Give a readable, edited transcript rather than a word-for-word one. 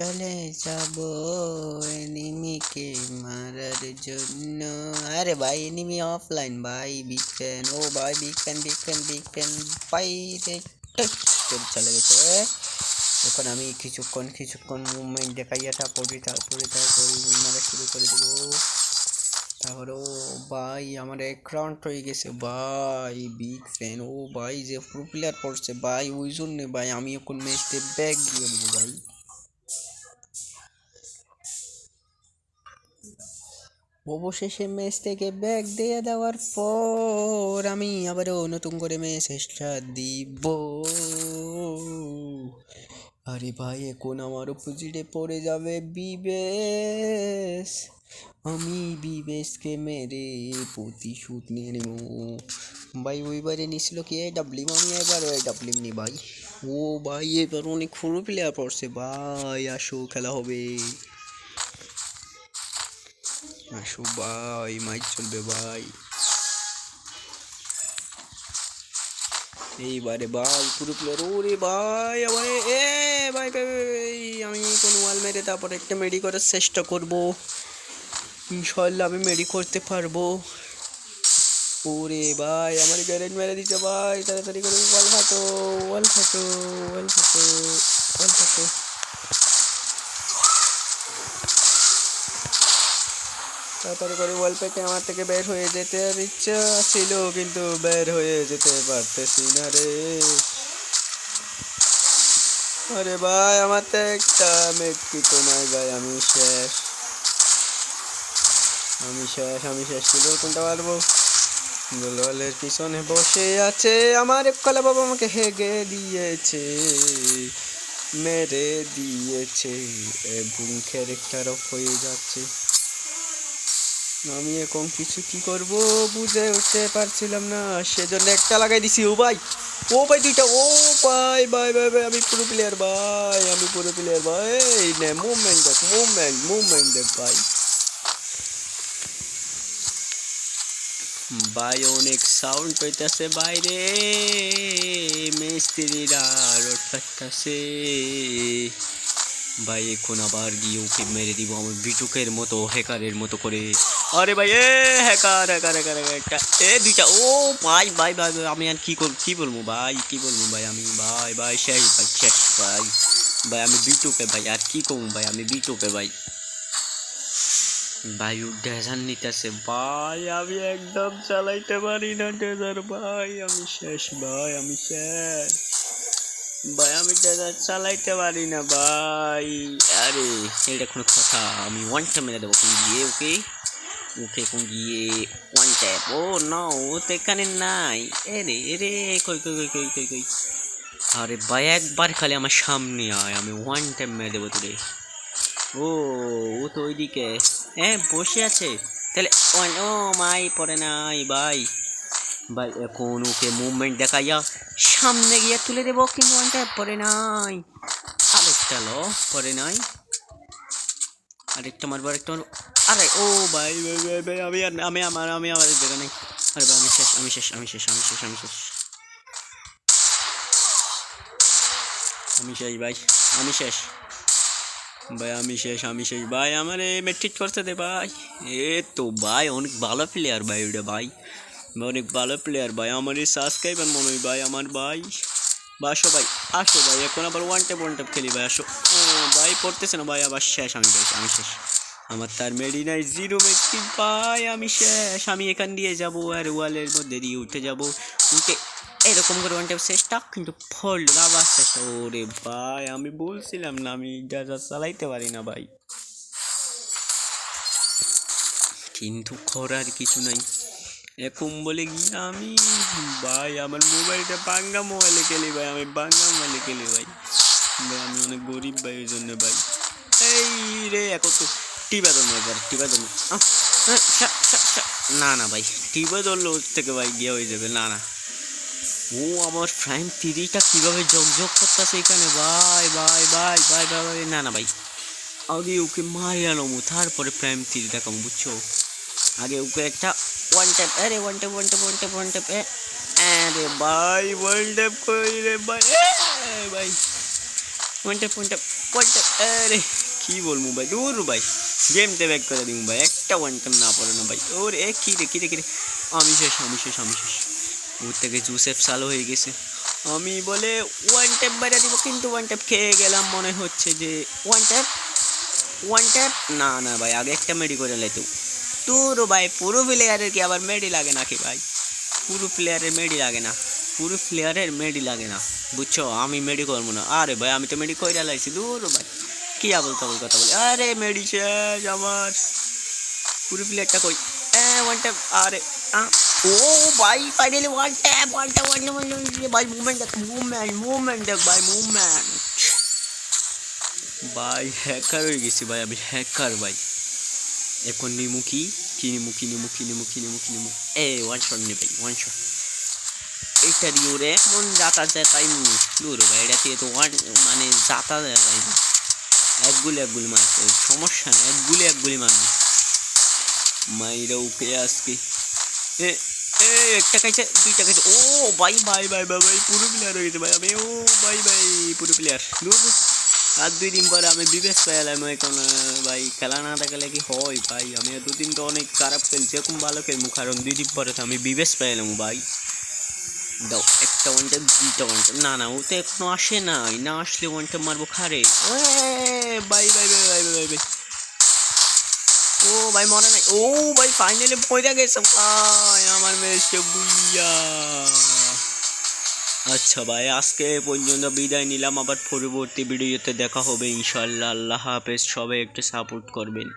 চলে যাব এনিমিকে মারার জন্য। আরে ভাই এনিমি অফলাইন ভাই, বিগ ফ্যান। ও ভাই big fan big fan big fan ভাই রে। চলে গেছে। এখন আমি কিছুক্ষণ মুভমেন্ট দেখাইয়া তারপরে মারা শুরু করে দেবো। তারপরে ও ভাই আমার এক রাউন্ড হয়ে গেছে ভাই, বিগ ফ্যান। ও ভাই যে প্রো প্লেয়ার পড়ছে ভাই, ওই জন্যে ভাই আমি এখন ম্যাচতে ব্যাক দিয়ে দেবো ভাই। অবশেষে ম্যাচ থেকে ব্যাক দিয়ে দেওয়ার পর আমি আবারও নতুন করে ম্যাচ স্টার্ট দিব। আরে ভাই এখন আমার অপোজিটে পড়ে যাবে বিবেশ। আমি বিবেশকে মেরে প্রতিশোধ নিয়ে নেব ভাই। ওইবারে নিছিল কি ডাব্লিউ, আমি এবারও ডাব্লিউ নি ভাই। ও ভাই এবার অনেক পুরো প্লেয়ার পড়ছে ভাই, আসো খেলা হবে, আসো ভাই, মাইক চলবে ভাই। এইবারে ভাই পুরো প্লেয়ার। ওরে ভাই আমারে এ ভাই ভাই ভাই, আমি কোন ওয়াল মেরে তারপর একটা মেডি করার চেষ্টা করব, ইনশাআল্লাহ আমি মেডি করতে পারবো। ওরে ভাই আমার গ্যারেজ মেরে দিচ্ছে ভাই, তাড়াতাড়ি করে ওয়াল ফাটো ওয়াল ফাটো ওয়াল ফাটো ওয়াল ফাটো। তাড়াতাড়ি করে ওয়াল পেটে আমার থেকে বের হয়ে যেতে ইচ্ছা ছিল, কিন্তু বের হয়ে যেতে পারতেছি না রে। আরে ভাই আমার তো একটা মেট্রিকও নাই ভাই, আমি শেষ আমি শেষ আমি শেষ ছিল কোনটা পারবো। গোলওয়ালের পিছনে বসে আছে আমার কলা বাবা, আমাকে হেগে দিয়েছে, মেরে দিয়েছে এবং ক্যারেক্টার অফ হয়ে যাচ্ছে। আমি এখন কি করব বুঝে উঠতে পারছিলাম না, সেজন্য একটা লাগাই দিছি। ও ভাই ও ভাই দুইটা। ও ভাই ভাই ভাই ভাই আমি পুরো প্লেয়ার ভাই, আমি পুরো প্লেয়ার ভাই। এই নে মুভমেন্ট দেখ, মুভমেন্ট দেখ ভাই। ভাই অনেক সাউন্ড পাইতেছে বাইরে, মিস্ত্রিরা রোড কাটতেছে ভাই। এখন আবার গিয়ে ওকে মেরে দিব আমার বিটুকের মতো, হ্যাকারের মতো করে। আরে ভাই এ হ্যাকার হ্যাকার হ্যাকার একটা এ দুইটা। ও ভাই ভাই ভাই আমি আর কি বলবো ভাই, কি বলবো ভাই আমি, ভাই ভাই শেষ ভাই শেষ ভাই। ভাই আমি বিটুকে ভাই, আর কি করবো ভাই, আমি বিটুকে ভাই। ভাই ও ডেজার নিতেছে ভাই, আমি একদম চালাইতে পারি না ডেজার ভাই, আমি শেষ ভাই, আমি শেষ ভাই, আমি ডেজার চালাইতে পারি না ভাই। আরে এটা কোনো কথা, আমি ওয়ান ট্যাপ মেরে দেবো কোন গিয়ে ওকে, ওকে কোন গিয়ে ওয়ান ট্যাপ। ও না ও তো এখানে নাই, এরে এরে কই কই কই কই কই কই। আরে ভাই একবার খালি আমার সামনে আয়, আমি ওয়ান ট্যাপ মেরে দেবো তোরে। ও ও তো ওইদিকে হ্যাঁ বসে আছে, তাহলে ও মাই পড়ে নাই ভাই। ভাই এখন ওকে মুভমেন্ট দেখাইয়া সামনে গিয়ে তুলে দেবো, কিন্তু ওয়ানটা পড়ে নাই। আরেকটা লো পড়ে নাই, আরেকটা মারবো আরেকটা মারবো। আরে ও ভাই ভাই ভাই ভাই আমি আমার জায়গা নেই। আরে ভাই আমি শেষ আমি শেষ আমি শেষ আমি শেষ আমি শেষ আমি শেষ ভাই, আমি শেষ ভাই, আমি শেষ ভাই। আমার মেট্রিক করতে দে ভাই। এ তো ভাই অনেক ভালো প্লেয়ার ভাই ওটা ভাই, অনেক ভালো প্লেয়ার ভাই। আমার এই সাবস্ক্রাইবার মনে হয় ভাই আমার ভাই। আসো ভাই আসো ভাই, এখন আবার ওয়ান ট্যাপ খেলি ভাই, আসো। ও ভাই পড়তেছে না ভাই, আবার শেষ আমি ভাই, আমি শেষ। আমার তার মেডি নাই, জিরো মেট্রিক ভাই, আমি শেষ। আমি এখান দিয়ে যাব আর ওয়ালের মধ্যে দিয়ে উঠে যাব, উঠে এরকম করে ওয়ান ট্যাপ চেষ্টা, কিন্তু ফল আবার চেষ্টা। ওরে ভাই আমি বলছিলাম না আমি যা চালাইতে পারি না ভাই, কিন্তু করার কিছু নাই। এখন বলে গিয়ে আমি ভাই আমার মোবাইলটা বাঙ্গা মোবাইলে খেলি ভাই, আমি বাঙ্গা মোবাইলে খেলি ভাই। ভাই আমি অনেক গরিব ভাই ওই জন্য ভাই। এই রে এখন তো টিপা ধরবো, এবার টিপা ধরবো। না না ভাই টিপা ধরলে ওর থেকে ভাই গিয়ে হয়ে যাবে। না না ও আমার প্রাইম তিরিটা কীভাবে জগ করতেছে এখানে ভাই ভাই ভাই ভাই ভাই ভাই। না না ভাই আগে ওকে মারি আনবো, তারপরে প্রাইম তিরি দেখাবো বুঝছো। আগে ওকে একটা ওয়ান ট্যাপ, আরে one tap one tap one tap one tap. আরে ভাই ওয়ান ট্যাপ কই রে ভাই, ভাই one tap one tap. One tap. আরে কি বলবো ভাই, দূর ভাই গেমতে ব্যাক করে দিব ভাই, একটা ওয়ান ট্যাপ না পড়ে না ভাই। ওর এ কি রে কি রে কি রে, আমি শেষ আমি শেষ আমি শেষ। ওর থেকে জুসেফ চালু হয়ে গেছে, আমি বলে ওয়ান ট্যাপ বাইরে দিব, কিন্তু ওয়ান ট্যাপ খেয়ে গেলাম মনে হচ্ছে যে ওয়ান ট্যাপ ওয়ান ট্যাপ। না না ভাই, আগে একটা মেডি করে লাইতো। তোর ভাই পুরো প্লেয়ারের কি আবার মেডি লাগে নাকি ভাই? পুরো প্লেয়ারের মেডি লাগে না, পুরো প্লেয়ারের মেডি লাগে না, বুঝছো? আমি মেডি করবো না। আরে ভাই আমি তো মেডি কইরা লাইছি, দূর ভাই কি আবল তাবল কথা বলে। আরে মেডি শেষ আমার, পুরো প্লেয়ারটা কই? One tap. আরে ও ভাই finally one tap one tap one tap ভাই। মুভমেন্ট দেখ, মুভমেন্ট মুভমেন্ট দেখ ভাই, মুভমেন্ট ভাই। হ্যাকার হয়ে গেছি ভাই আমি, হ্যাকার ভাই। এখন নিমু কি কি নিমু কি নিমু কি নিমু কি নিমু কি নিমু, ওয়ান শট নে ভাই, ওয়ান শট। এইটা দিও রে মন যাতা যাতাই মু দূর ভাই, এটা দিয়ে তো ওয়ান মানে যাতা যাতাই না। এক গুলি মারছে, সমস্যা নেই, এক গুলি মারবি মাইরা ওকে আজকে। এ এ একটা খাইছে, দুইটা খাইছে। ও ভাই ভাই ভাই ভাই ভাই পুরো প্লেয়ার হয়ে গেছে ভাই আমি। ও ভাই ভাই পুরো প্লেয়ার। আর 2 দিন পরে আমি বিবেশ পাইলাম এখন ভাই। খেলা না দেখালে কি হয় ভাই? আমি 2 দিন তো অনেক খারাপ খেলছি, এখন ভালো খেলবো, কারণ 2 দিন পরে তো আমি বিবেশ পাইলাম ভাই। দাও একটা ওয়ান ট্যাপ, দুইটা ওয়ান ট্যাপ। না না ও তো এখনো আসে নাই, না আসলে ওয়ান ট্যাপ মারবো খারে। ভাই ভাই ভাই ভাই ভাই ভাই। ও ভাই মরে নাই। ও ভাই ফাইনালি পয়রা গেছে ভাই আমার মেসে বুইয়া। আচ্ছা ভাই আজকে পর্যন্ত বিদায় নিলাম, আবার পরবর্তী ভিডিওতে দেখা হবে ইনশাআল্লাহ। আল্লাহ হাফেজ, সবাই একটু সাপোর্ট করবেন।